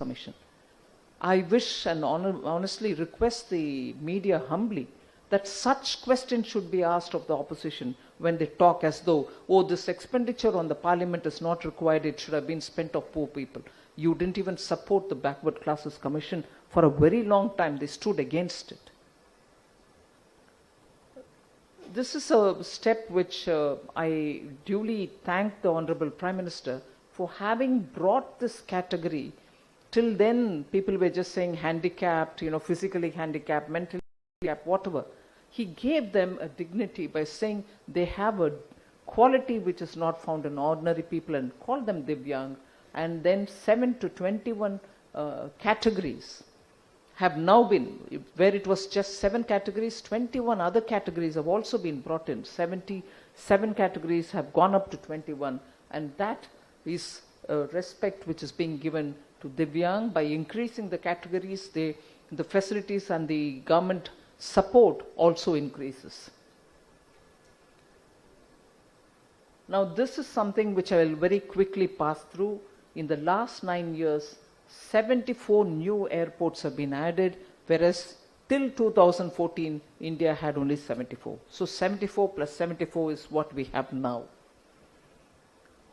Commission. I wish and honestly request the media humbly that such questions should be asked of the opposition when they talk as though, oh, this expenditure on the parliament is not required, it should have been spent on poor people. You didn't even support the Backward Classes Commission for a very long time. They stood against it. This is a step which I duly thank the Honorable Prime Minister for having brought this category. Till then, people were just saying handicapped, physically handicapped, mentally handicapped, whatever. He gave them a dignity by saying they have a quality which is not found in ordinary people and called them Divyang. And then 7 to 21 categories have now been, where it was just 7 categories, 21 other categories have also been brought in. 77 categories have gone up to 21. And that is respect which is being given to Divyang. By increasing the categories, the facilities and the government support also increases. Now this is something which I will very quickly pass through. In the last 9 years, 74 new airports have been added, whereas till 2014, India had only 74. So 74 plus 74 is what we have now.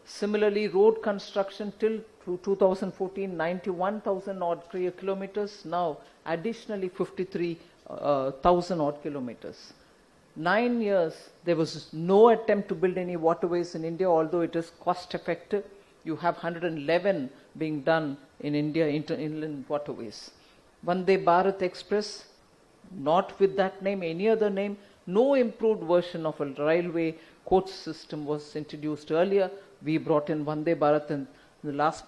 Similarly, road construction till 2014, 91,000 odd kilometers. Now, additionally 53,000 odd kilometers. 9 years, there was no attempt to build any waterways in India, although it is cost effective. You have 111 being done in India, inland waterways. Vande Bharat Express, not with that name, any other name. No improved version of a railway coach system was introduced earlier. We brought in Vande Bharat in the last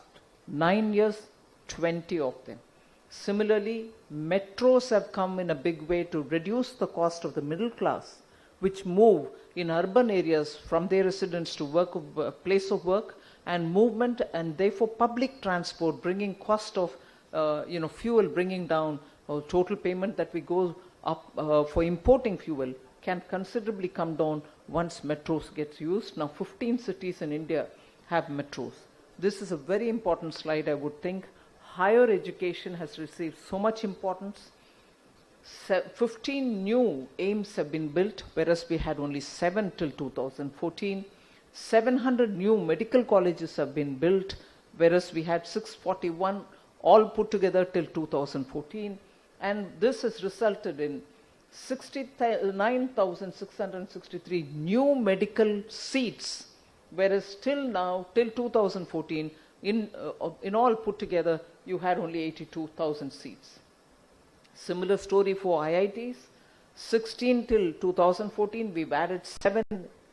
9 years, 20 of them. Similarly, metros have come in a big way to reduce the cost of the middle class, which move in urban areas from their residence to place of work and movement, and therefore public transport, bringing cost of fuel, bringing down total payment that we go up for importing fuel can considerably come down once metros gets used. Now 15 cities in India have metros. This is a very important slide, I would think. Higher education has received so much importance. 15 new AIIMS have been built, whereas we had only 7 till 2014. 700 new medical colleges have been built, whereas we had 641 all put together till 2014. And this has resulted in 69,663 new medical seats, whereas till now, till 2014, in all put together, you had only 82,000 seats. Similar story for IITs. 16 till 2014, we've added 7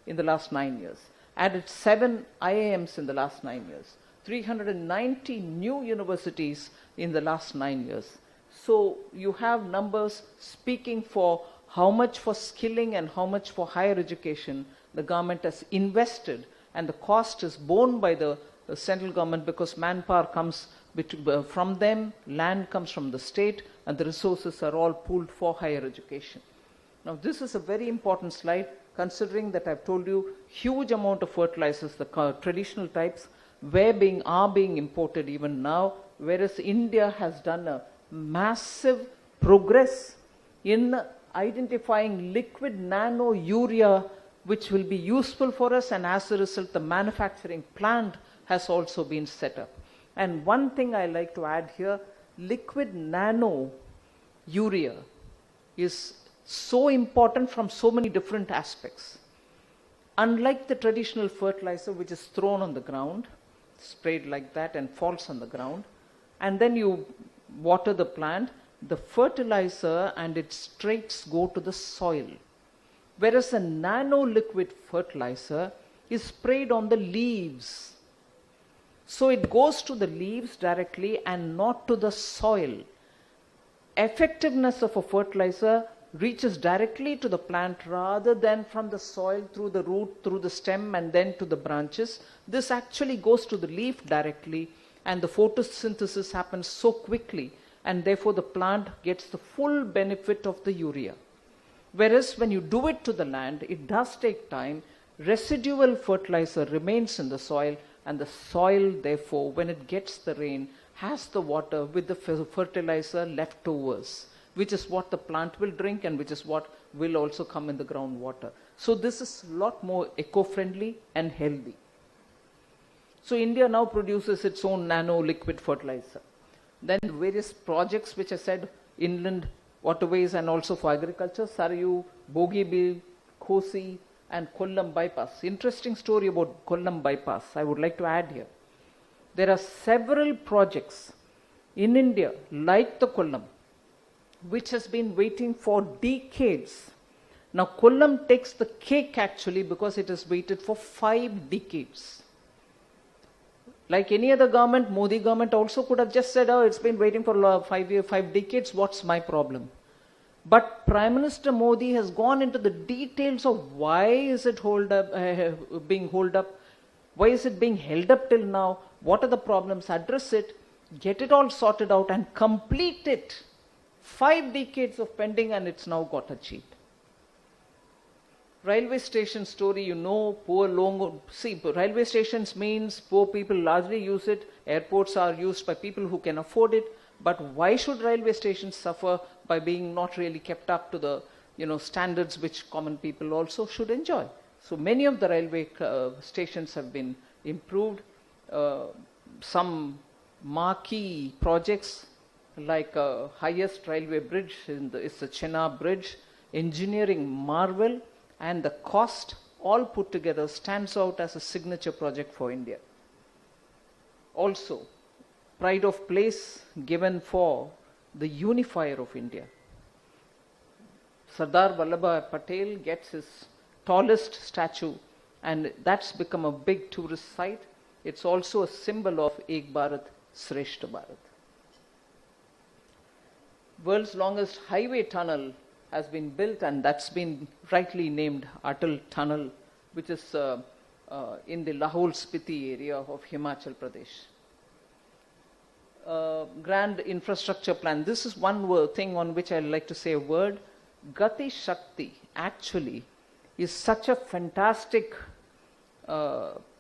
in the last 9 years. Added 7 IIMs in the last 9 years. 390 new universities in the last 9 years. So you have numbers speaking for how much for skilling and how much for higher education the government has invested, and the cost is borne by the central government because manpower comes from them, land comes from the state, and the resources are all pooled for higher education. Now this is a very important slide, considering that I've told you huge amount of fertilizers, the traditional types, are being imported even now, whereas India has done a massive progress in identifying liquid nano urea, which will be useful for us, and as a result, the manufacturing plant has also been set up. And one thing I like to add here, liquid nano urea is so important from so many different aspects. Unlike the traditional fertilizer, which is thrown on the ground, sprayed like that and falls on the ground, and then you water the plant, the fertilizer and its traits go to the soil. Whereas a nano liquid fertilizer is sprayed on the leaves. So it goes to the leaves directly and not to the soil. Effectiveness of a fertilizer reaches directly to the plant rather than from the soil through the root, through the stem, and then to the branches. This actually goes to the leaf directly, and the photosynthesis happens so quickly, and therefore the plant gets the full benefit of the urea. Whereas when you do it to the land, it does take time. Residual fertilizer remains in the soil, and the soil, therefore, when it gets the rain, has the water with the fertilizer leftovers, which is what the plant will drink and which is what will also come in the groundwater. So this is a lot more eco-friendly and healthy. So India now produces its own nano liquid fertilizer. Then various projects which I said, inland waterways and also for agriculture, Sarayu, Bogibeel, Kosi and Kollam bypass. Interesting story about Kollam bypass I would like to add here. There are several projects in India like the Kollam which has been waiting for decades. Now Kollam takes the cake actually because it has waited for 5 decades. Like any other government, Modi government also could have just said, oh, it's been waiting for 5 decades, what's my problem? But Prime Minister Modi has gone into the details of why is it being held up, why is it being held up till now, what are the problems, address it, get it all sorted out and complete it. 5 decades of pending and it's now got achieved. Railway station story, you know, railway stations means poor people largely use it. Airports are used by people who can afford it. But why should railway stations suffer by being not really kept up to the, standards which common people also should enjoy? So many of the railway stations have been improved. Some marquee projects like highest railway bridge is the Chenab Bridge, engineering marvel, and the cost all put together stands out as a signature project for India. Also, pride of place given for the unifier of India. Sardar Vallabhbhai Patel gets his tallest statue and that's become a big tourist site. It's also a symbol of Ek Bharat, Shreshth Bharat. World's longest highway tunnel has been built and that's been rightly named Atal Tunnel, which is in the Lahore Spiti area of Himachal Pradesh. Grand infrastructure plan. This is one thing on which I'd like to say a word. Gati Shakti actually is such a fantastic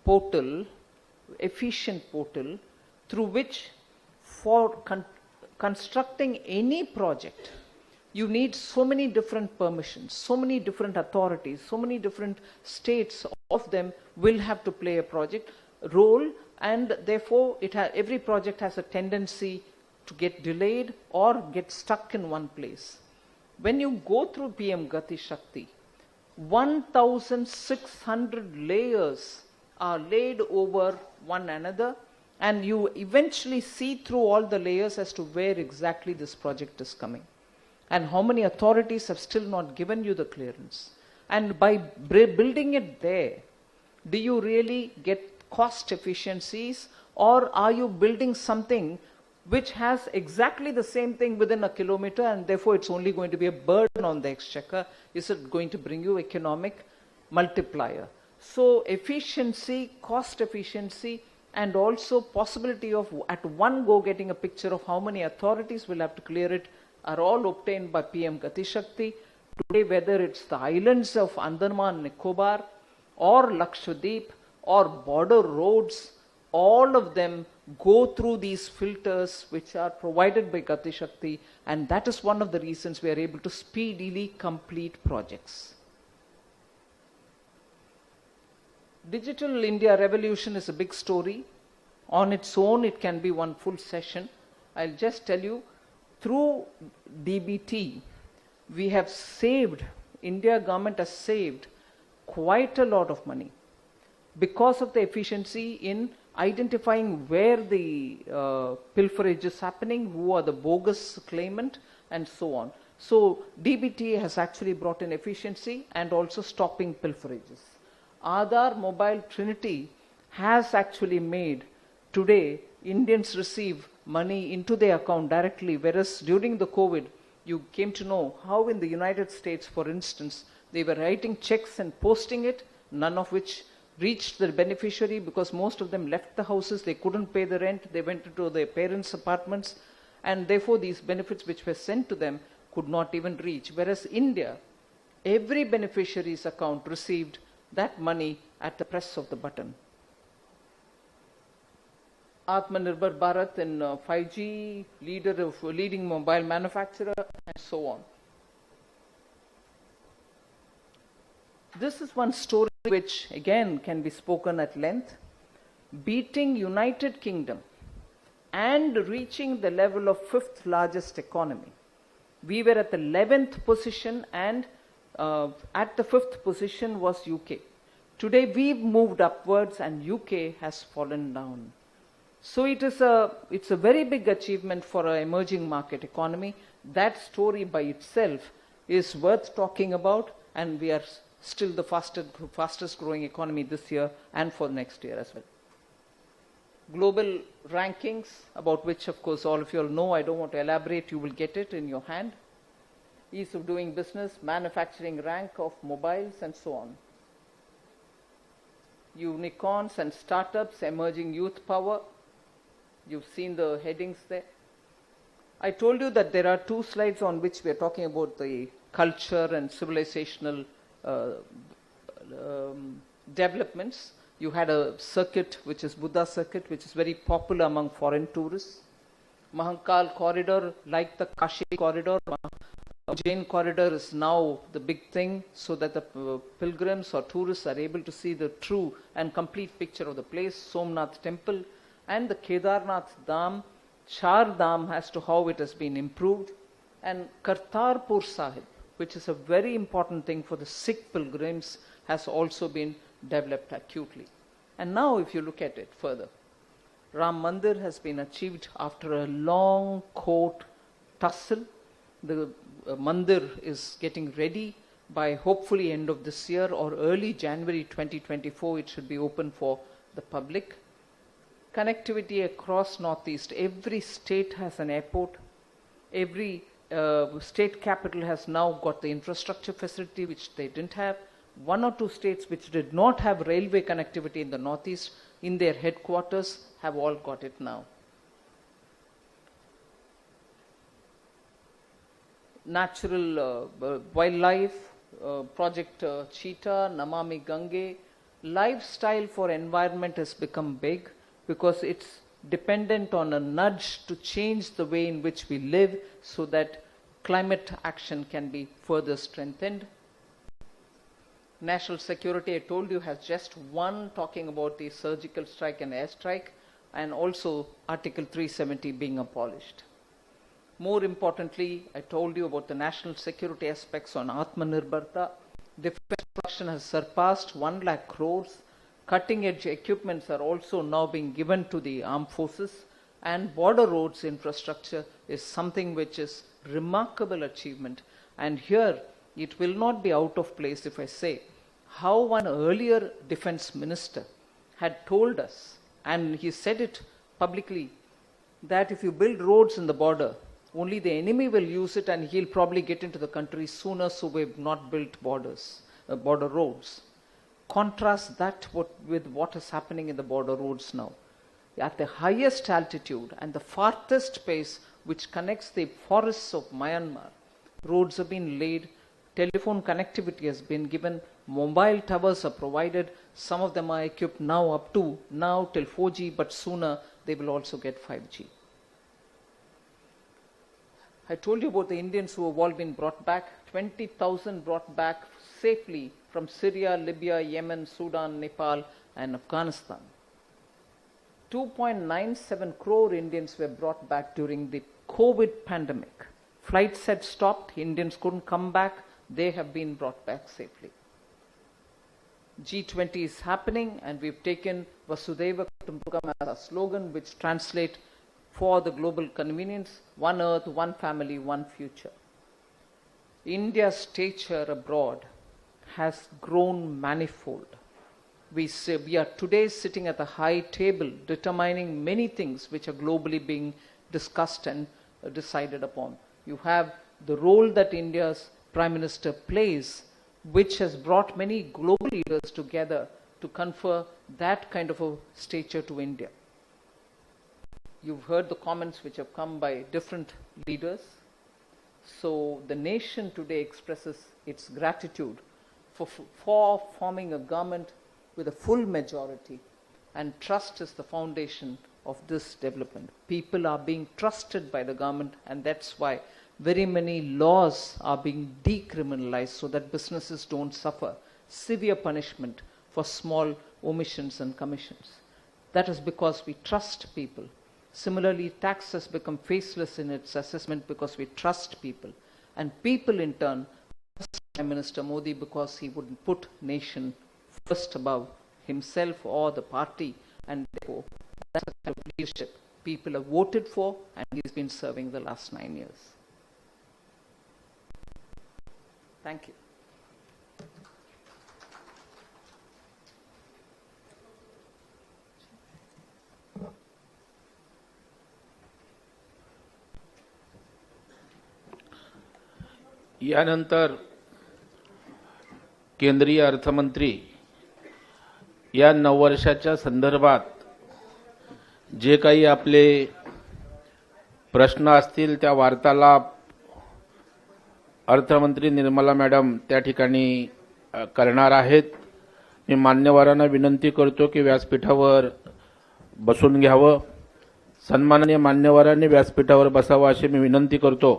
portal, efficient portal, through which for constructing any project, you need so many different permissions, so many different authorities, so many different states of them will have to play a role, and therefore every project has a tendency to get delayed or get stuck in one place. When you go through PM Gati Shakti, 1,600 layers are laid over one another, and you eventually see through all the layers as to where exactly this project is coming and how many authorities have still not given you the clearance. And by building it there, do you really get cost efficiencies, or are you building something which has exactly the same thing within a kilometer and therefore it's only going to be a burden on the exchequer? Is it going to bring you economic multiplier? So efficiency, cost efficiency, and also possibility of at one go getting a picture of how many authorities will have to clear it are all obtained by PM Gati Shakti. Today, whether it's the islands of Andaman Nicobar or Lakshadweep or border roads, all of them go through these filters which are provided by Gati Shakti, and that is one of the reasons we are able to speedily complete projects. Digital India revolution is a big story. On its own, it can be one full session. I'll just tell you, through DBT, we have saved, India government has saved quite a lot of money because of the efficiency in identifying where the pilferage is happening, who are the bogus claimant, and so on. So DBT has actually brought in efficiency and also stopping pilferages. Aadhaar Mobile Trinity has actually made today Indians receive money into their account directly, whereas during the COVID, you came to know how in the United States, for instance, they were writing checks and posting it, none of which reached the beneficiary because most of them left the houses, they couldn't pay the rent, they went into their parents' apartments, and therefore these benefits which were sent to them could not even reach. Whereas India, every beneficiary's account received that money at the press of the button. Atmanirbhar Bharat in 5G, leading mobile manufacturer, and so on. This is one story which again can be spoken at length. Beating United Kingdom and reaching the level of 5th largest economy. We were at the 11th position, and at the 5th position was UK. Today we've moved upwards and UK has fallen down. So it's a very big achievement for an emerging market economy. That story by itself is worth talking about, and we are still the fastest growing economy this year and for next year as well. Global rankings, about which of course all of you all know, I don't want to elaborate, you will get it in your hand. Ease of doing business, manufacturing rank of mobiles, and so on. Unicorns and startups, emerging youth power. You've seen the headings there. I told you that there are 2 slides on which we are talking about the culture and civilizational developments. You had a circuit, which is Buddha circuit, which is very popular among foreign tourists. Mahankal corridor, like the Kashi corridor, Jain corridor is now the big thing, so that the pilgrims or tourists are able to see the true and complete picture of the place. Somnath temple and the Kedarnath Dham, Char Dham, as to how it has been improved, and Kartarpur Sahib, which is a very important thing for the Sikh pilgrims, has also been developed acutely. And now if you look at it further, Ram Mandir has been achieved after a long court tussle. The Mandir is getting ready. By hopefully end of this year or early January 2024, it should be open for the public. Connectivity across Northeast. Every state has an airport. Every state capital has now got the infrastructure facility which they didn't have. 1 or 2 states which did not have railway connectivity in the Northeast, in their headquarters, have all got it now. Natural wildlife, Project Cheetah, Namami Gange. Lifestyle for environment has become big because it's dependent on a nudge to change the way in which we live so that climate action can be further strengthened. National security, I told you, has just one, talking about the surgical strike and airstrike, and also Article 370 being abolished. More importantly, I told you about the national security aspects on Atmanirbharta. Defense production has surpassed 1 lakh crores. Cutting edge equipments are also now being given to the armed forces, and border roads infrastructure is something which is remarkable achievement. And here it will not be out of place if I say how one earlier defense minister had told us, and he said it publicly, that if you build roads in the border, only the enemy will use it and he'll probably get into the country sooner, so we've not built border roads. Contrast that with what is happening in the border roads now. At the highest altitude and the farthest place which connects the forests of Myanmar, roads have been laid, telephone connectivity has been given, mobile towers are provided, some of them are equipped now till 4G, but sooner they will also get 5G. I told you about the Indians who have all been brought back, 20,000 brought back safely from Syria, Libya, Yemen, Sudan, Nepal, and Afghanistan. 2.97 crore Indians were brought back during the COVID pandemic. Flights had stopped, Indians couldn't come back, they have been brought back safely. G20 is happening, and we've taken Vasudhaiva Kutumbakam as a slogan, which translates for the global convenience: one earth, one family, one future. India's stature abroad has grown manifold. We are today sitting at the high table determining many things which are globally being discussed and decided upon. You have the role that India's Prime Minister plays, which has brought many global leaders together to confer that kind of a stature to India. You've heard the comments which have come by different leaders. So the nation today expresses its gratitude for forming a government with a full majority, and trust is the foundation of this development. People are being trusted by the government, and that's why very many laws are being decriminalized so that businesses don't suffer severe punishment for small omissions and commissions. That is because we trust people. Similarly, tax has become faceless in its assessment because we trust people. And people in turn trust Prime Minister Modi because he wouldn't put nation first above himself or the party, and therefore that's the kind of leadership people have voted for, and he's been serving the last 9 years. Thank you. यानंतर केंद्रीय अर्थमंत्री या नववर्षाच्या संदर्भात जे काही आपले प्रश्न असतील त्या वार्तालाप अर्थमंत्री निर्मला मॅडम त्या ठिकाणी करणार आहेत. मी मान्यवरांना विनंती करतो की व्यासपीठावर बसून घ्यावं. सन्माननीय मान्यवरांनी व्यासपीठावर बसावं अशी मी विनंती करतो.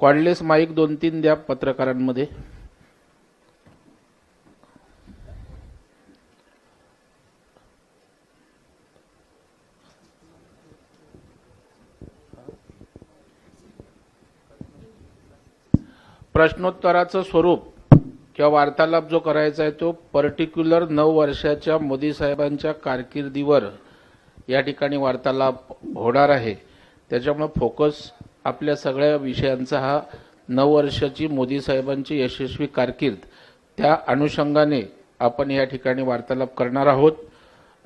कॉर्डलेस माईक 2-3 द्या पत्रकारांमध्ये. प्रश्नोत्तराचं स्वरूप किंवा वार्तालाप जो करायचा आहे तो पर्टिक्युलर 9 वर्षाच्या मोदी साहेबांच्या कारकिर्दीवर या ठिकाणी वार्तालाप होणार आहे. त्याच्यामुळे फोकस आपल्या सगळ्या विषयांचा हा 9 वर्षाची मोदी साहेबांची यशस्वी कारकीर्द त्या अनुषंगाने आपण या ठिकाणी वार्तालाप करणार आहोत.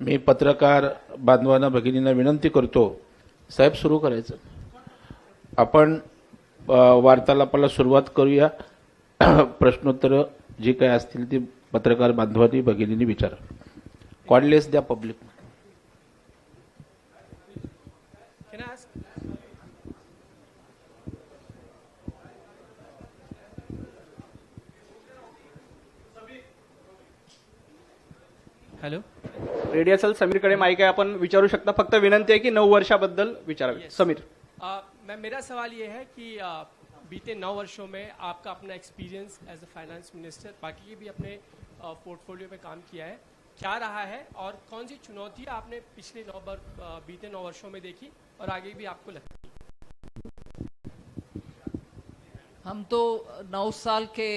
मी पत्रकार बांधवांना भगिनींना विनंती करतो, साहेब सुरू करायचं. आपण वार्तालापाला सुरुवात करूया. प्रश्नोत्तर जी काही असतील ती पत्रकार बांधवांनी भगिनींनी विचारा. कॉर्डलेस द्या पब्लिक. हॅलो, रेडिओ सेल समीरकडे माइक आहे, आपण विचारू शकता. फक्त विनंती आहे की 9 वर्षाबद्दल विचारावे. समीर. मेरा सवाल ये है कि बीते 9 वर्षों में आपका अपना experience as a finance minister, बाकी भी अपने पोर्टफोलियो में काम किया है, क्या रहा है और कौन सी चुनौती आपने पिछले बीते 9 वर्षों में देखी और आगे भी आपको लगती है? हम तो 9 साल के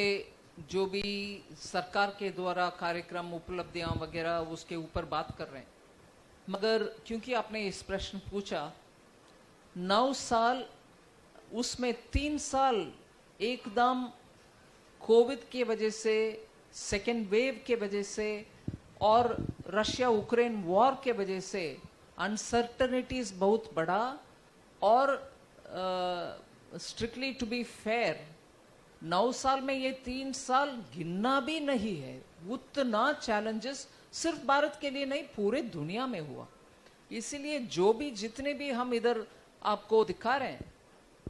जो भी सरकार के द्वारा कार्यक्रम उपलब्धियां वगैरह उसके ऊपर बात कर रहे हैं, मगर क्योंकि आपने इस प्रश्न पूछा, 9 साल उसमें 3 साल एकदम कोविड की वजह से, सेकेंड वेव के वजह से और रशिया यूक्रेन वॉर के वजह से अनसर्टनिटीज बहुत बढ़ा. और स्ट्रिक्टली टू बी फेयर 9 साल में ये 3 साल गिनना भी नहीं है. उतना चैलेंजेस सिर्फ भारत के लिए नहीं पूरे दुनिया में हुआ. इसीलिए जो भी जितने भी हम इधर आपको दिखा रहे हैं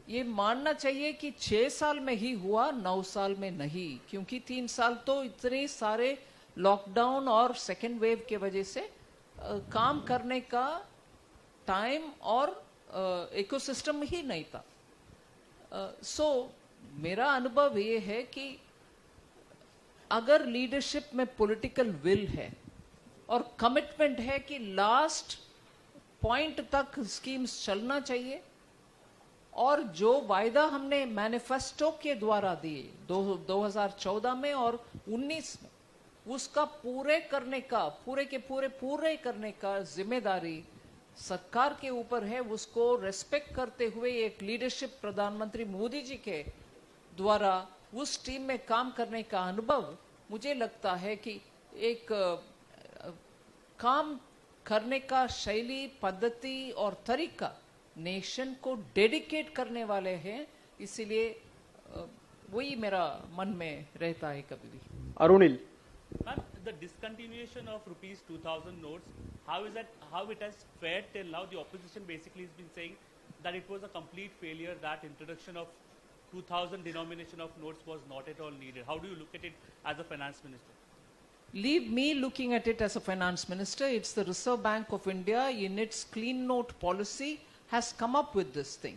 ये मानना चाहिए कि 6 साल में ही हुआ, 9 साल में नहीं. क्योंकि 3 साल तो इतने सारे लॉकडाउन और सेकेंड वेव के वजह से काम करने का टाइम और इकोसिस्टम ही नहीं था. सो मेरा अनुभव ये है कि अगर लीडरशिप में पॉलिटिकल विल है और कमिटमेंट है कि लास्ट पॉइंट तक स्कीम्स चलना चाहिए, और जो वायदा हमने मैनिफेस्टो के द्वारा दिए 2014 में और 19 में, उसका पूरे करने का पूरे करने का जिम्मेदारी सरकार के ऊपर है. उसको रेस्पेक्ट करते हुए एक लीडरशिप प्रधानमंत्री मोदी जी के द्वारा उस टीम में काम करने का अनुभव मुझे लगता है कि एक काम करने का शैली, पद्धति और तरीका नेशन को डेडिकेट करने वाले हैं. इसीलिए वही मेरा मन में रहता है कभी भी. अरुणिल. Ma'am, the discontinuation of ₹2000 notes, how it has fared till now? The opposition basically has been saying that it was a complete failure, that introduction of 2000 denomination of notes was not at all needed. How do you look at it as a finance minister? Leave me looking at it as a finance minister. It's the Reserve Bank of India in its clean note policy has come up with this thing,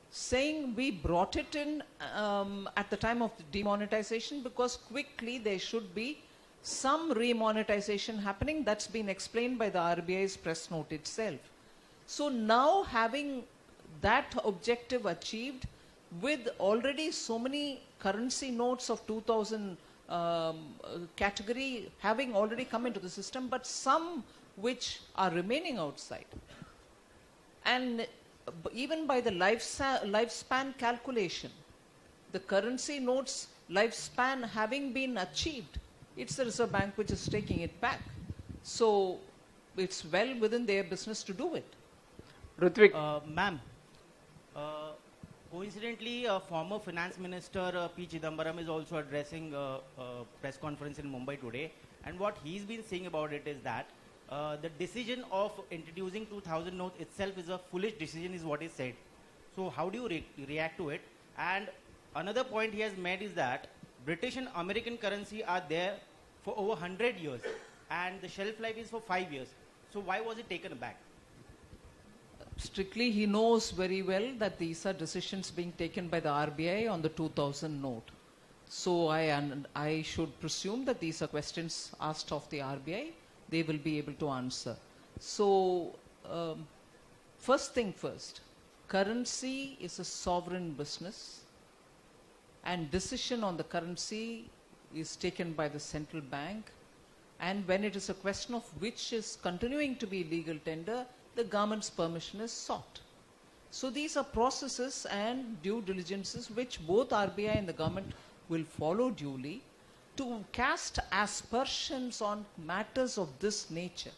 saying we brought it in at the time of the demonetization because quickly there should be some remonetization happening. That's been explained by the RBI's press note itself. So now having that objective achieved with already so many currency notes of 2000 category having already come into the system, but some which are remaining outside. And even by the lifespan calculation, the currency notes lifespan having been achieved, it's the Reserve Bank which is taking it back. So it's well within their business to do it. Ritwik, Ma'am, coincidentally, former Finance Minister P. Chidambaram is also addressing a press conference in Mumbai today. And what he's been saying about it is that the decision of introducing 2000 notes itself is a foolish decision, is what he said. So how do you react to it? And another point he has made is that British and American currency are there for over 100 years, and the shelf life is for 5 years. So why was it taken back? Strictly, he knows very well that these are decisions being taken by the RBI on the 2000 note. So I should presume that these are questions asked of the RBI. They will be able to answer. So, first thing first, currency is a sovereign business, and decision on the currency is taken by the central bank. And when it is a question of which is continuing to be legal tender, the government's permission is sought. So these are processes and due diligences which both RBI and the government will follow duly to cast aspersions on matters of this nature,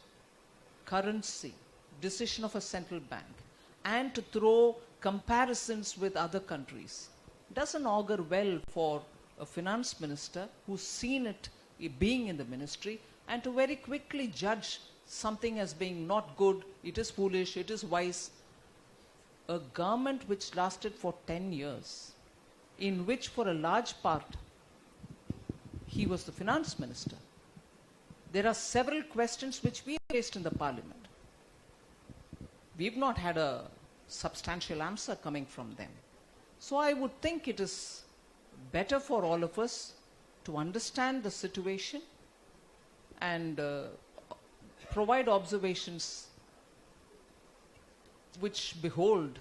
currency, decision of a central bank, and to throw comparisons with other countries. Doesn't augur well for a finance minister who's seen it being in the ministry, and to very quickly judge something as being not good, it is foolish, it is wise. A government which lasted for 10 years, in which for a large part he was the finance minister. There are several questions which we raised in the parliament. We've not had a substantial answer coming from them. So I would think it is better for all of us to understand the situation and provide observations which behold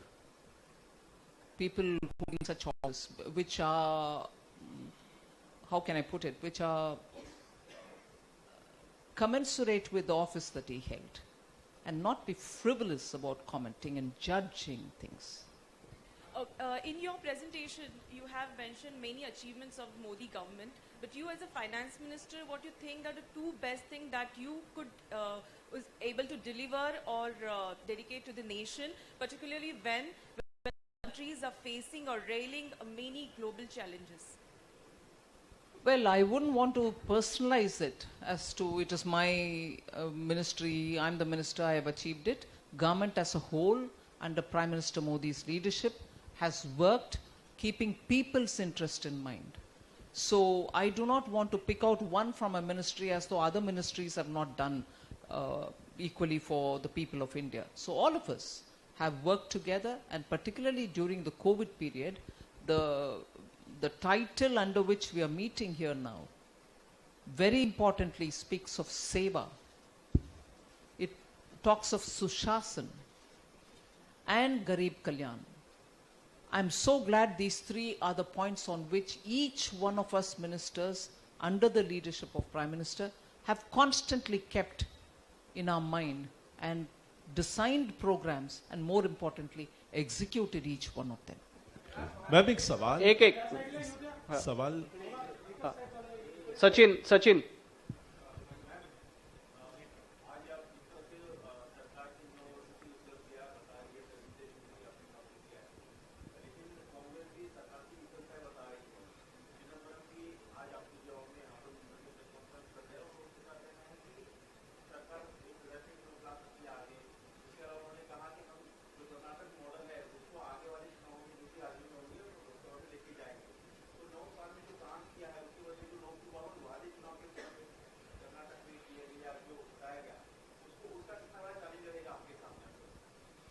people holding such office, which are, how can I put it, which are commensurate with the office that he held, and not be frivolous about commenting and judging things. In your presentation, you have mentioned many achievements of Modi government, but you as a finance minister, what you think are the two best things that you could was able to deliver or dedicate to the nation, particularly when countries are facing or railing many global challenges? Well, I wouldn't want to personalize it as to it is my ministry, I'm the minister, I have achieved it. Government as a whole, under Prime Minister Modi's leadership, has worked keeping people's interest in mind. So I do not want to pick out one from a ministry as though other ministries have not done equally for the people of India. So all of us have worked together, and particularly during the COVID period, the title under which we are meeting here now very importantly speaks of Seva. It talks of Sushasan and Garib Kalyan. I'm so glad these three are the points on which each one of us ministers under the leadership of Prime Minister have constantly kept in our mind and designed programs, and more importantly executed each one of them. Ma'am एक सवाल एक सवाल सचिन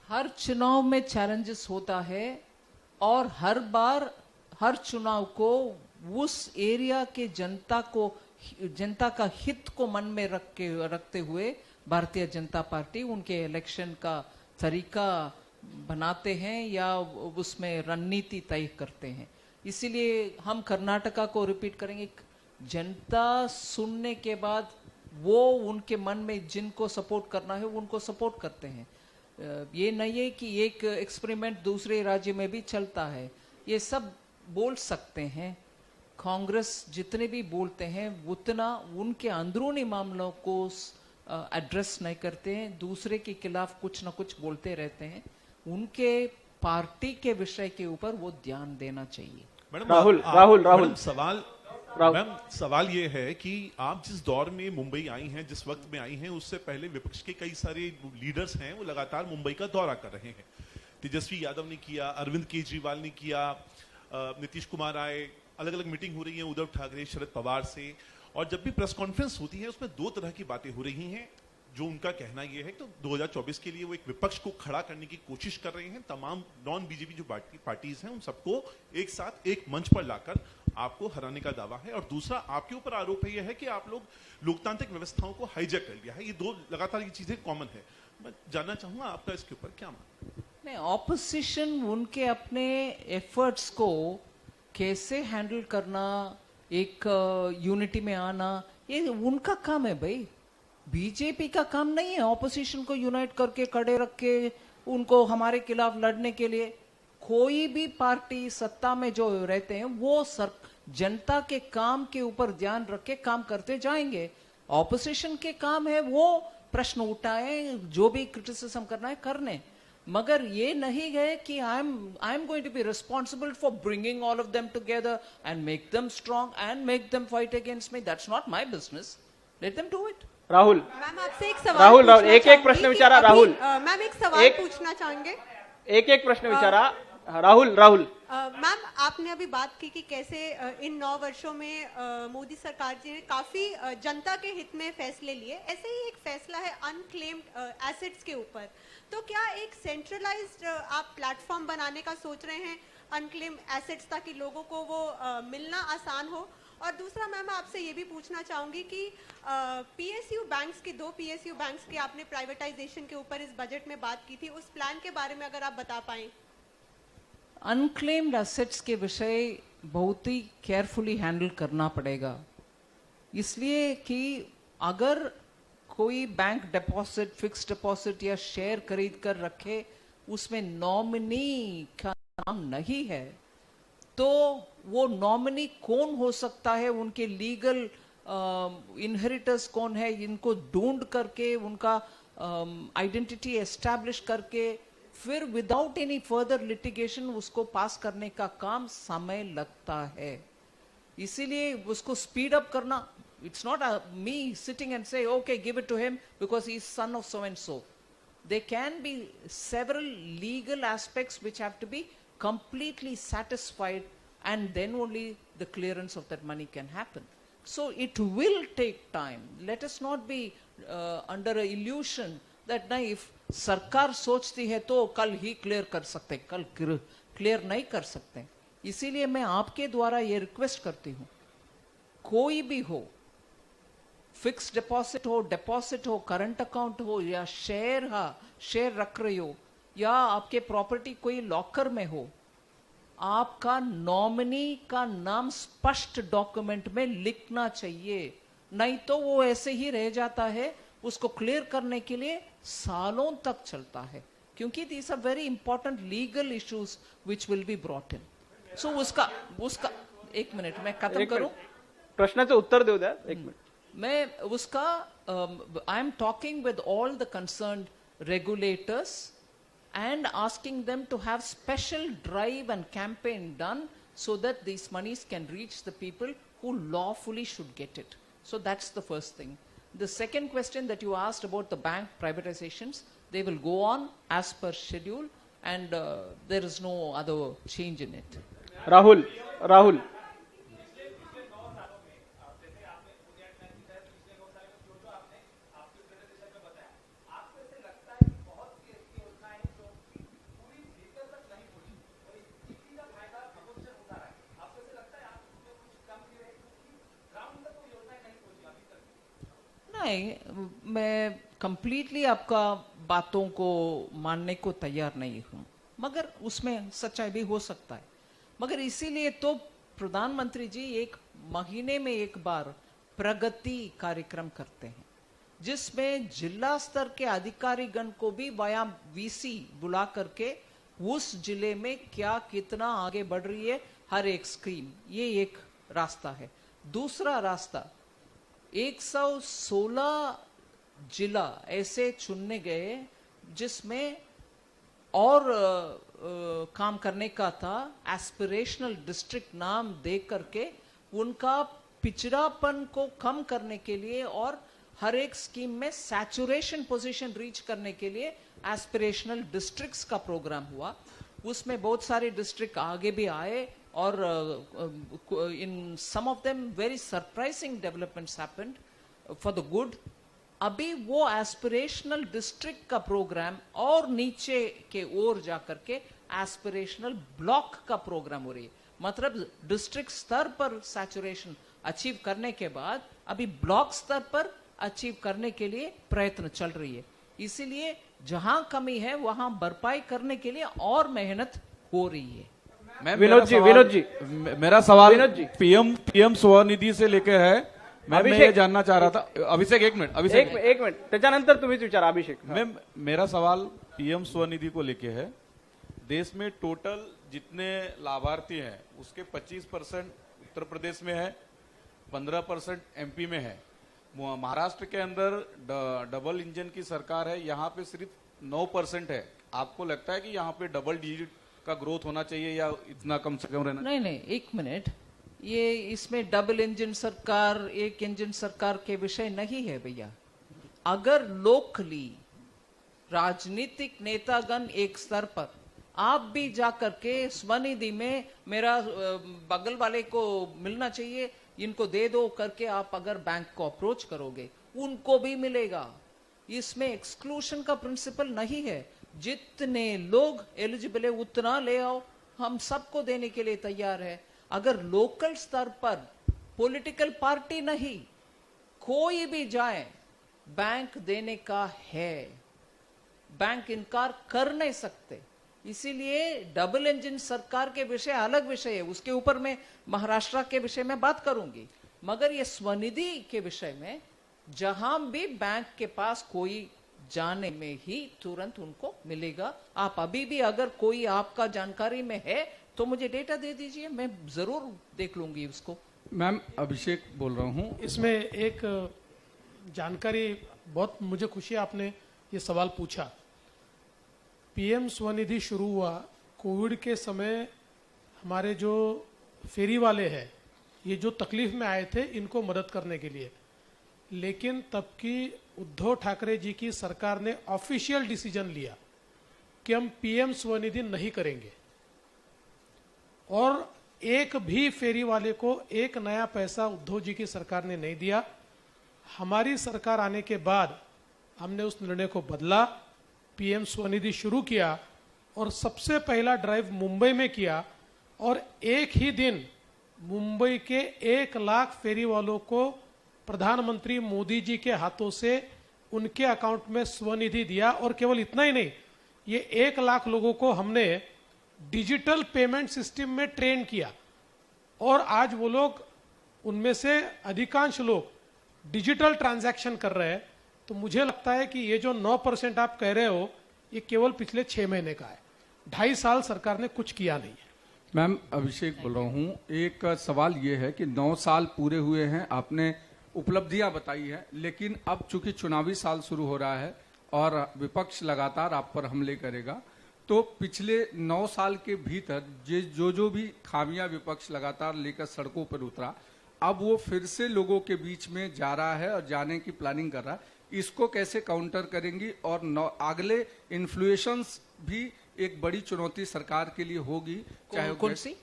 हर चुनाव में challenges होता है और हर बार हर चुनाव को उस एरिया के जनता का हित को मन में रखते हुए भारतीय जनता पार्टी उनके इलेक्शन का तरीका बनाते हैं या उसमें रणनीति तय करते हैं। इसीलिए हम कर्नाटका को रिपीट करेंगे, जनता सुनने के बाद वो उनके मन में जिनको सपोर्ट करना है उनको सपोर्ट करते हैं। ये नहीं है कि एक एक्सपेरिमेंट दूसरे राज्य में भी चलता है, ये सब बोल सकते हैं। कांग्रेस जितने भी बोलते हैं उतना उनके अंदरूनी मामलों को एड्रेस नहीं करते हैं, दूसरे के खिलाफ कुछ ना कुछ बोलते रहते हैं। उनके पार्टी के विषय के ऊपर वो ध्यान देना चाहिए। राहुल मैम सवाल ये है कि आप जिस दौर में मुंबई आई हैं, जिस वक्त में आई हैं, उससे पहले विपक्ष के कई सारे लीडर्स हैं वो लगातार मुंबई का दौरा कर रहे हैं। तेजस्वी यादव ने किया, अरविंद केजरीवाल ने किया, नीतीश कुमार आए, अलग अलग मीटिंग हो रही है उद्धव ठाकरे, शरद पवार से। और जब भी प्रेस कॉन्फ्रेंस होती है उसमें दो तरह की बातें हो रही हैं। जो उनका कहना यह है कि 2024 के लिए वो एक विपक्ष को खड़ा करने की कोशिश कर रहे हैं, तमाम नॉन बीजेपी जो पार्टीज हैं उन सबको एक साथ एक मंच पर लाकर आपको हराने का दावा है। और दूसरा आपके ऊपर आरोप है यह है कि आप लोग लोकतांत्रिक व्यवस्थाओं को हाईजैक कर लिया है। ये दो लगातार ये चीजें कॉमन है। मैं जानना चाहूंगा आपका इसके ऊपर क्या मानना? नहीं, ऑपोजिशन उनके अपने एफर्ट्स को कैसे हैंडल करना, एक यूनिटी में आना, ये उनका काम है भाई, बीजेपी का काम नहीं है ऑपोजिशन को यूनाइट करके खड़े रख के उनको हमारे खिलाफ लड़ने के लिए। कोई भी पार्टी सत्ता में जो रहते हैं वो जनता के काम के ऊपर ध्यान रख के काम करते जाएंगे। ऑपोजिशन के काम है वो प्रश्न उठाए, जो भी क्रिटिसिज्म करना है करने, मगर ये नहीं है कि I am going to be responsible for bringing all of them together and make them strong and make them fight against me. That's not my business, let them do it. Rahul ma'am आपसे एक सवाल राहुल एक एक प्रश्न विचारा। Rahul ma'am एक सवाल पूछना चाहेंगे। एक एक प्रश्न विचारा। राहुल मैम आपने अभी बात की कि कैसे इन 9 वर्षों में मोदी सरकार जी ने काफी जनता के हित में फैसले लिए। ऐसे ही एक फैसला है अनक्लेम्ड एसेट्स के ऊपर, तो क्या एक सेंट्रलाइज्ड आप प्लेटफॉर्म बनाने का सोच रहे हैं अनक्लेम्ड एसेट्स, ताकि लोगों को वो मिलना आसान हो? और दूसरा मैम आपसे ये भी पूछना चाहूंगी कि पीएसयू बैंक्स की 2 पीएसयू बैंक्स की आपने प्राइवेटाइजेशन के ऊपर इस बजट में बात की थी, उस प्लान के बारे में अगर आप बता पाएं। अनक्लेम्ड एसेट्स के विषय बहुत ही केयरफुली हैंडल करना पड़ेगा, इसलिए कि अगर कोई बैंक डिपॉजिट, फिक्स्ड डिपॉजिट या शेयर खरीद कर रखे, उसमें नॉमिनी का नाम नहीं है, तो वो नॉमिनी कौन हो सकता है, उनके लीगल इनहेरिटर्स कौन है, इनको ढूंढ करके उनका आइडेंटिटी एस्टैब्लिश करके फिर विदाउट एनी फर्दर लिटिगेशन उसको पास करने का काम समय लगता है। इसीलिए उसको स्पीड अप करना, it's not me sitting and say okay give it to him because he's son of so and so. There can be several legal aspects which have to be completely satisfied, and then only the clearance of that money can happen. So it will take time. Let us not be under a illusion that na if सरकार सोचती है तो कल ही clear कर सकते, कल clear नहीं कर सकते। इसीलिए मैं आपके द्वारा ये रिक्वेस्ट करती हूं, कोई भी हो, फिक्स डिपॉजिट हो, करंट अकाउंट हो या शेयर रख रहे हो या आपके प्रॉपर्टी कोई लॉकर में हो, आपका नॉमिनी का नाम स्पष्ट डॉक्यूमेंट में लिखना चाहिए, नहीं तो वो ऐसे ही रह जाता है। उसको क्लियर करने के लिए सालों तक चलता है, क्योंकि these are very important legal issues which will be brought in. So उसका एक मिनट मैं खत्म करूं, प्रश्नाचं उत्तर देऊ द्या। एक मिनिट मैं उसका I am talking with all the concerned regulators and asking them to have special drive and campaign done so that these monies can reach the people who lawfully should get it. So that's the first thing. The second question that you asked about the bank privatizations, they will go on as per schedule, and there is no other change in it. Rahul मैं completely आपका बातों को मानने को तैयार नहीं हूं, मगर उसमें सच्चाई भी हो सकता है। मगर इसीलिए तो प्रधानमंत्री जी एक महीने में एक बार प्रगति कार्यक्रम करते हैं, जिसमें जिला स्तर के अधिकारीगण को भी वाया वीसी बुला करके उस जिले में क्या कितना आगे बढ़ रही है हर एक स्कीम, ये एक रास्ता है। दूसरा रास्ता 116 जिला ऐसे चुनने गए जिसमें और काम करने का था। एस्पिरेशनल डिस्ट्रिक्ट नाम दे करके उनका पिछड़ापन को कम करने के लिए और हर एक स्कीम में सैचुरेशन पोजीशन रीच करने के लिए एस्पिरेशनल डिस्ट्रिक्ट्स का प्रोग्राम हुआ। उसमें बहुत सारे डिस्ट्रिक्ट आगे भी आए और in some of them very surprising developments happened for the good. अभी वो एस्पिरेशनल डिस्ट्रिक्ट का प्रोग्राम और नीचे के ओर जाकर के एस्पिरेशनल ब्लॉक का प्रोग्राम हो रही है। मतलब डिस्ट्रिक्ट स्तर पर सैचुरेशन अचीव करने के बाद अभी ब्लॉक स्तर पर अचीव करने के लिए प्रयत्न चल रही है। इसीलिए जहां कमी है वहां भरपाई करने के लिए और मेहनत हो रही है। विनोद जी मेरा सवाल विनोद जी पीएम स्वनिधि से लेकर है। मैं ये जानना चाह रहा था, अभिषेक एक मिनट, एक मिनिट त्याच्यानंतर तुम्हीच विचारा अभिषेक। मेरा सवाल पीएम स्वनिधि को लेके है। देश में टोटल जितने लाभार्थी हैं उसके 25% उत्तर प्रदेश में है, 15% एमपी में है। महाराष्ट्र के अंदर डबल इंजन की सरकार है, यहाँ पे सिर्फ 9% है। आपको लगता है कि यहाँ पे डबल डिजिट का ग्रोथ होना चाहिए या इतना कम से कम रहना? नहीं, एक मिनट, ये इसमें डबल इंजन सरकार एक इंजन सरकार के विषय नहीं है भैया। अगर लोकली राजनीतिक नेतागण एक स्तर पर आप भी जाकर के स्वनिधि में मेरा बगल वाले को मिलना चाहिए, इनको दे दो करके आप अगर बैंक को अप्रोच करोगे उनको भी मिलेगा। इसमें एक्सक्लूशन का प्रिंसिपल नहीं है। जितने लोग एलिजिबल है उतना ले आओ, हम सबको देने के लिए तैयार है। अगर लोकल स्तर पर पॉलिटिकल पार्टी नहीं कोई भी जाए, बैंक देने का है, बैंक इनकार कर नहीं सकते। इसीलिए डबल इंजन सरकार के विषय अलग विषय है, उसके ऊपर मैं महाराष्ट्र के विषय में बात करूंगी। मगर ये स्वनिधि के विषय में जहां भी बैंक के पास कोई जाने में ही तुरंत उनको मिलेगा। आप अभी भी अगर कोई आपका जानकारी में है तो मुझे डेटा दे दीजिए, मैं जरूर देख लूंगी उसको। मैम अभिषेक बोल रहा हूँ। इसमें एक जानकारी, बहुत मुझे खुशी है आपने ये सवाल पूछा। पीएम स्वनिधि शुरू हुआ कोविड के समय। हमारे जो फेरी वाले हैं ये जो तकलीफ में आए थे इनको मदद करने के लिए, लेकिन तब की उद्धव ठाकरे जी की सरकार ने ऑफिशियल डिसीजन लिया कि हम पीएम स्वनिधि नहीं करेंगे और एक भी फेरी वाले को एक नया पैसा उद्धव जी की सरकार ने नहीं दिया। हमारी सरकार आने के बाद हमने उस निर्णय को बदला, पीएम स्वनिधि शुरू किया और सबसे पहला ड्राइव मुंबई में किया और एक ही दिन मुंबई के 1 लाख फेरी वालों को प्रधानमंत्री मोदी जी के हाथों से उनके अकाउंट में स्वनिधि दिया। और केवल इतना ही नहीं, ये 1 लाख लोगों को हमने डिजिटल पेमेंट सिस्टम में ट्रेन किया और आज वो लोग, उनमें से अधिकांश लोग डिजिटल ट्रांजैक्शन कर रहे हैं। तो मुझे लगता है कि ये जो 9% आप कह रहे हो ये केवल पिछले 6 महीने का है, 2.5 साल सरकार ने कुछ किया नहीं है। मैम अभिषेक बोल रहा हूँ। एक सवाल ये है कि 9 साल पूरे हुए हैं, आपने उपलब्धियां बताई है, लेकिन अब चूंकि चुनावी साल शुरू हो रहा है और विपक्ष लगातार आप पर हमले करेगा, तो पिछले 9 साल के भीतर जो भी खामियां विपक्ष लगातार लेकर सड़कों पर उतरा, अब वो फिर से लोगों के बीच में जा रहा है और जाने की प्लानिंग कर रहा है। इसको कैसे काउंटर करेंगी? और अगले इन्फ्लुएशंस भी एक बड़ी चुनौती सरकार के लिए होगी। चाहे कौन सी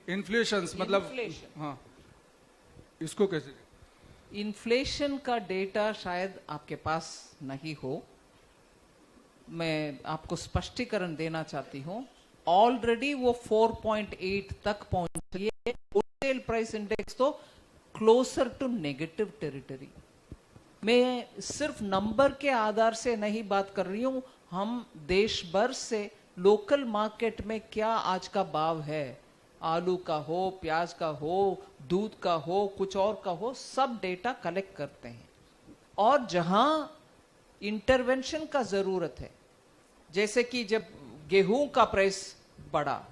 इन्फ्लुएशंस, मतलब हाँ, इसको कैसे? इन्फ्लेशन का डेटा शायद आपके पास नहीं हो, मैं आपको स्पष्टीकरण देना चाहती हूं। ऑलरेडी वो 4.8 तक पहुंच गई है। होलसेल प्राइस इंडेक्स तो क्लोजर टू नेगेटिव टेरिटरी मैं सिर्फ नंबर के आधार से नहीं बात कर रही हूं, हम देश भर से लोकल मार्केट में क्या आज का भाव है, आलू का हो, प्याज का हो, दूध का हो, कुछ और का हो, सब डेटा कलेक्ट करते हैं। और जहां इंटरवेंशन का जरूरत है, जैसे कि जब गेहूं का प्राइस बढ़ा,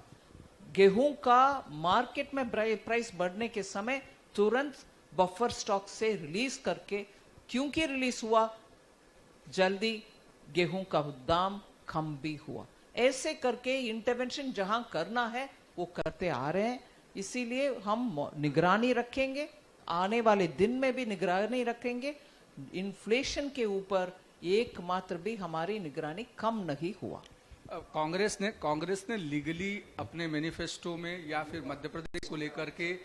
गेहूं का मार्केट में प्राइस बढ़ने के समय तुरंत बफर स्टॉक से रिलीज करके, क्योंकि रिलीज हुआ जल्दी गेहूं का दाम कम भी हुआ। ऐसे करके इंटरवेंशन जहां करना है वो करते आ रहे हैं। इसीलिए हम निगरानी रखेंगे, आने वाले दिन में भी निगरानी रखेंगे। इन्फ्लेशन के ऊपर एकमात्र भी हमारी निगरानी कम नहीं हुआ। कांग्रेस ने लीगली अपने मैनिफेस्टो में या फिर मध्य प्रदेश को लेकर के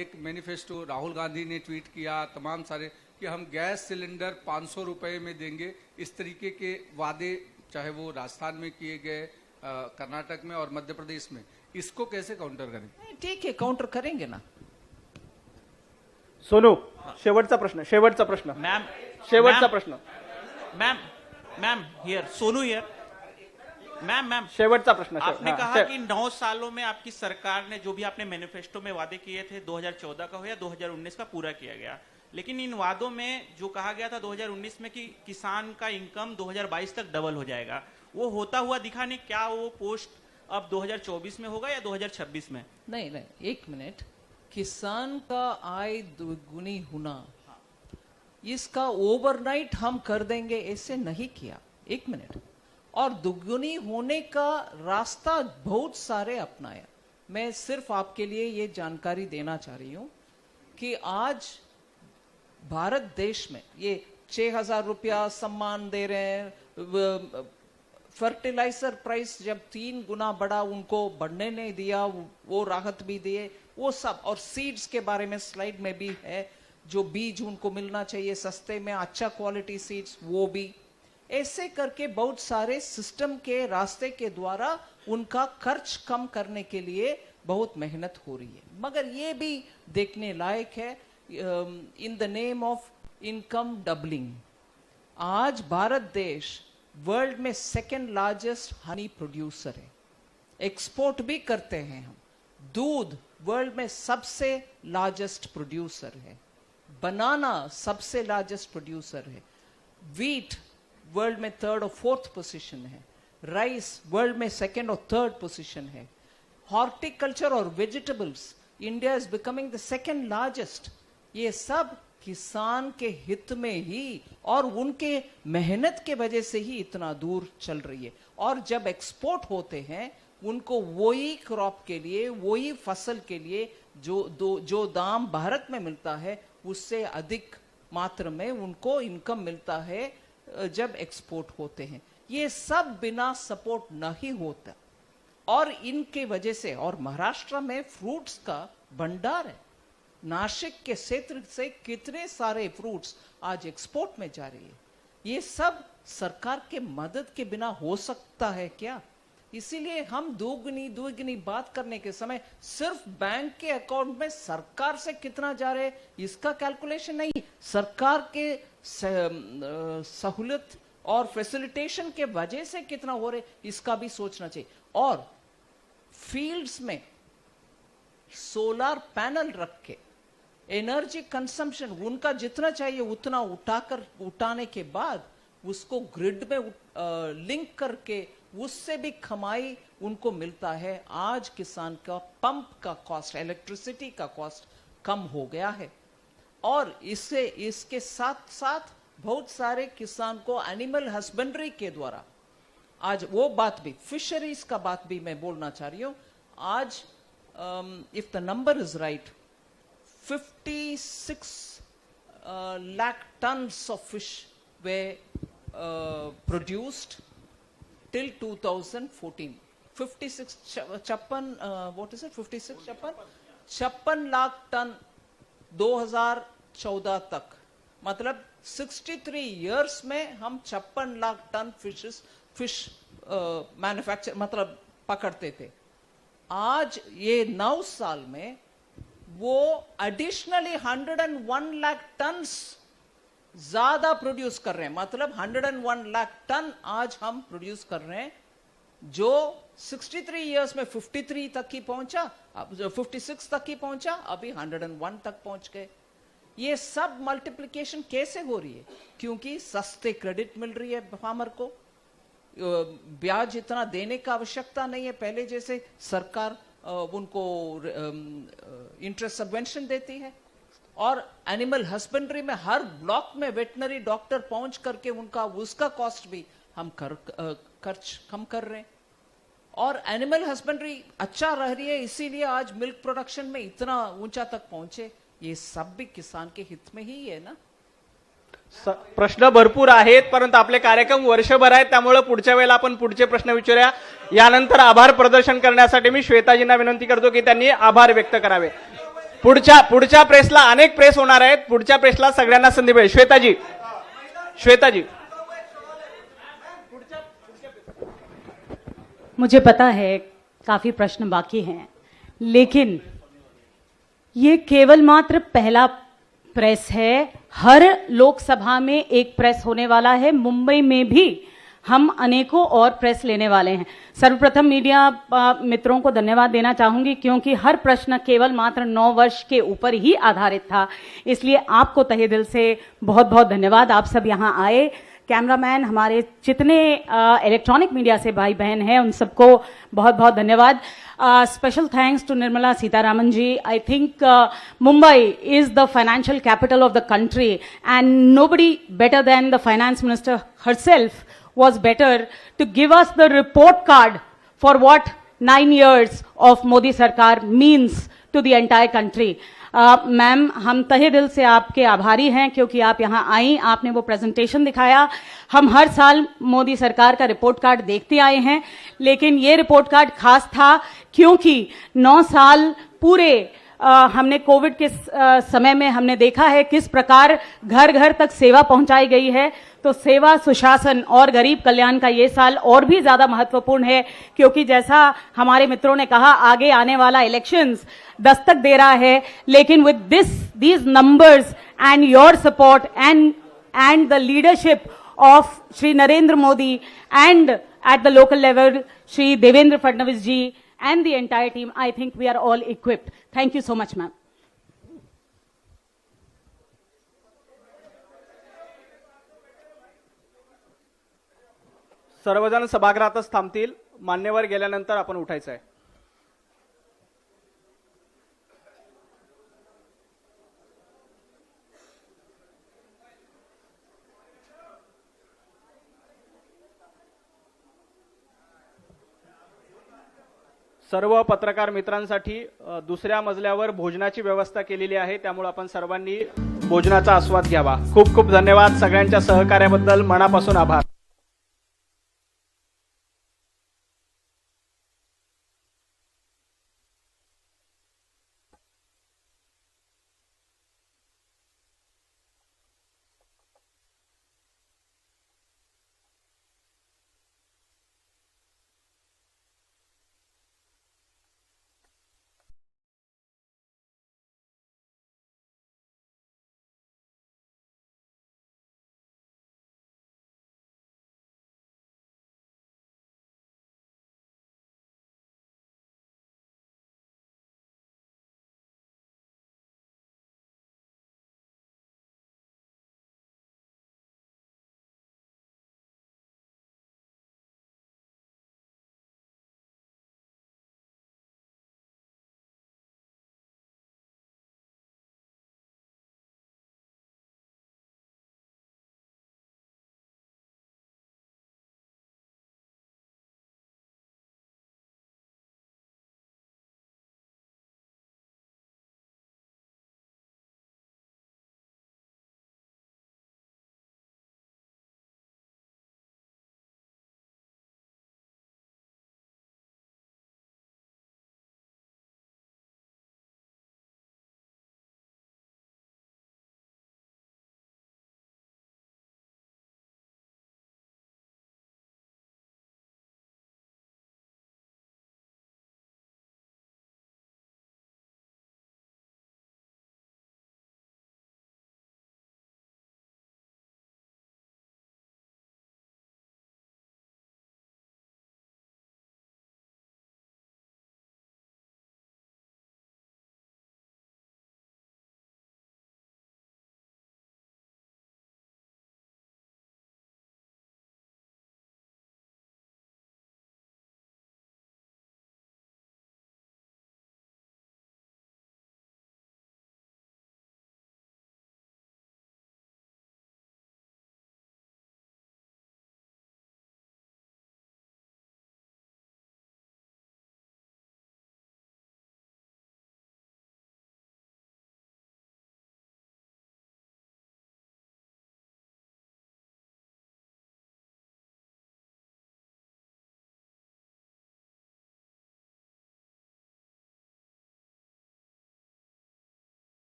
एक मैनिफेस्टो, राहुल गांधी ने ट्वीट किया, तमाम सारे, कि हम गैस सिलेंडर 500 रुपए में देंगे, इस तरीके के वादे चाहे वो राजस्थान में किए गए, कर्नाटक में और मध्य प्रदेश में, इसको कैसे काउंटर करें? ठीक है, काउंटर करेंगे ना। सोनू, शेवटचा प्रश्न, शेवटचा प्रश्न मैम, शेवटचा प्रश्न ma'am here, Sonu here. Ma'am शेवटचा प्रश्न। आपने कहा कि 9 सालों में आपकी सरकार ने जो भी आपने मैनिफेस्टो में वादे किए थे 2014 का हो या 2019 का, पूरा किया गया। लेकिन इन वादों में जो कहा गया था 2019 में कि किसान का इनकम 2022 तक डबल हो जाएगा, वो होता हुआ दिखा नहीं। क्या वो पोस्ट अब 2024 में होगा या 2026 में? नहीं, एक मिनट। किसान का आय दुगुनी होना, इसका ओवरनाइट हम कर देंगे ऐसे नहीं किया। एक मिनट। और दुगुनी होने का रास्ता बहुत सारे अपनाया। मैं सिर्फ आपके लिए ये जानकारी देना चाह रही हूं कि आज भारत देश में ये 6,000 रुपया सम्मान दे रहे हैं। फर्टिलाइजर प्राइस जब 3 गुना बढ़ा, उनको बढ़ने नहीं दिया, वो राहत भी दिए, वो सब। और सीड्स के बारे में स्लाइड में भी है, जो बीज उनको मिलना चाहिए सस्ते में, अच्छा क्वालिटी सीड्स, वो भी। ऐसे करके बहुत सारे सिस्टम के रास्ते के द्वारा उनका खर्च कम करने के लिए बहुत मेहनत हो रही है। मगर ये भी देखने लायक है, in the name of income doubling, आज भारत देश वर्ल्ड में 2nd लार्जेस्ट हनी प्रोड्यूसर है। एक्सपोर्ट भी करते हैं हम। दूध वर्ल्ड में सबसे लार्जेस्ट प्रोड्यूसर है। बनाना सबसे लार्जेस्ट प्रोड्यूसर है। व्हीट वर्ल्ड में 3rd और 4th पोजीशन है। राइस वर्ल्ड में 2nd और 3rd पोजीशन है। हॉर्टिकल्चर और vegetables, India is becoming the 2nd largest. ये सब किसान के हित में ही और उनके मेहनत के वजह से ही इतना दूर चल रही है। और जब एक्सपोर्ट होते हैं, उनको वही क्रॉप के लिए, वही फसल के लिए जो दाम भारत में मिलता है, उससे अधिक मात्रा में उनको इनकम मिलता है जब एक्सपोर्ट होते हैं। ये सब बिना सपोर्ट नहीं होता। और इनके वजह से, और महाराष्ट्र में फ्रूट्स का भंडार है, नासिक के क्षेत्र से कितने सारे फ्रूट्स आज एक्सपोर्ट में जा रही है। ये सब सरकार के मदद के बिना हो सकता है क्या? इसीलिए हम दोगुनी बात करने के समय सिर्फ बैंक के अकाउंट में सरकार से कितना जा रहे इसका कैलकुलेशन नहीं, सरकार के सहूलियत और फैसिलिटेशन के वजह से कितना हो रहे इसका भी सोचना चाहिए। और फील्ड्स में सोलर पैनल रख के एनर्जी कंजम्पशन उनका जितना चाहिए उतना उठाने के बाद उसको ग्रिड में लिंक करके उससे भी कमाई उनको मिलता है। आज किसान का पंप का कॉस्ट, इलेक्ट्रिसिटी का कॉस्ट कम हो गया है। और इसके साथ साथ बहुत सारे किसान को एनिमल हस्बेंड्री के द्वारा, आज वो बात भी, फिशरीज का बात भी मैं बोलना चाह रही हूं। आज if the number is right, 56 lakh tons of fish were produced till 2014. 56 lakh ton 2014 तक, मतलब 63 years में हम 56 लाख टन फिश मैन्युफैक्चर मतलब पकड़ते थे। आज ये 9 साल में वो एडिशनली 101 लाख टन्स ज्यादा प्रोड्यूस कर रहे हैं, मतलब 101 लाख टन आज हम प्रोड्यूस कर रहे हैं, जो 63 इयर्स में 53 तक ही पहुंचा, अब 56 तक ही पहुंचा, अभी 101 तक पहुंच गए। ये सब मल्टीप्लिकेशन कैसे हो रही है? क्योंकि सस्ते क्रेडिट मिल रही है फार्मर को, ब्याज इतना देने का आवश्यकता नहीं है, पहले जैसे सरकार उनको इंटरेस्ट सबवेंशन देती है, और एनिमल हस्बेंड्री में हर ब्लॉक में वेटनरी डॉक्टर पहुंच करके उसका कॉस्ट भी हम खर्च कम कर रहे हैं, और एनिमल हस्बेंड्री अच्छा रह रही है, इसीलिए आज मिल्क प्रोडक्शन में इतना ऊंचा तक पहुंचे। ये सब भी किसान के हित में ही है ना। प्रश्न भरपूर आहेत, परंतु आपले कार्यक्रम वर्षभर आहेत, त्यामुळे पुढच्या वेळेला आपण पुढचे प्रश्न विचारूया। यानंतर आभार प्रदर्शन करण्यासाठी मी श्वेताजींना विनंती करतो की त्यांनी आभार व्यक्त करावे। पुढच्या प्रेसला अनेक प्रेस होणार आहेत, पुढच्या प्रेसला सगळ्यांना संधी मिळेल। श्वेताजी मुझे पता है काफी प्रश्न बाकी हैं, लेकिन ये केवल मात्र पहला प्रेस है। हर लोकसभा में एक प्रेस होने वाला है, मुंबई में भी हम अनेकों और प्रेस लेने वाले हैं। सर्वप्रथम मीडिया मित्रों को धन्यवाद देना चाहूंगी, क्योंकि हर प्रश्न केवल मात्र 9 वर्ष के ऊपर ही आधारित था, इसलिए आपको तहे दिल से बहुत बहुत धन्यवाद। आप सब यहाँ आए, कैमरामैन, हमारे जितने इलेक्ट्रॉनिक मीडिया से भाई बहन हैं, उन सबको बहुत बहुत धन्यवाद। Special thanks to Nirmala Sitharaman ji. I think Mumbai is the financial capital of the country, and nobody better than the finance minister herself was better to give us the report card for what 9 years of Modi Sarkar means to the entire country. Ma'am, हम तहे दिल से आपके आभारी हैं, क्योंकि आप यहाँ आई, आपने वो प्रेजेंटेशन दिखाया। हम हर साल मोदी सरकार का रिपोर्ट कार्ड देखते आए हैं, लेकिन ये रिपोर्ट कार्ड खास था क्योंकि 9 साल पूरे हमने कोविड के समय में हमने देखा है किस प्रकार घर घर तक सेवा पहुंचाई गई है। तो सेवा, सुशासन और गरीब कल्याण का ये साल और भी ज्यादा महत्वपूर्ण है, क्योंकि जैसा हमारे मित्रों ने कहा, आगे आने वाला इलेक्शंस दस्तक दे रहा है, लेकिन with these numbers and your support and the leadership of Shri Narendra Modi and at the local level Shri Devendra Fadnavis ji and the entire team, I think we are all equipped. Thank you so much, ma'am. सर्वजण सभागृहातच थांबतील, मान्यवर गेल्यानंतर आपण उठायचं आहे। सर्व पत्रकार मित्रांसाठी दुसऱ्या मजल्यावर भोजनाची व्यवस्था केलेली आहे, त्यामुळे आपण सर्वांनी भोजनाचा आस्वाद घ्यावा। खूप खूप धन्यवाद, सगळ्यांच्या सहकार्याबद्दल मनापासून आभार।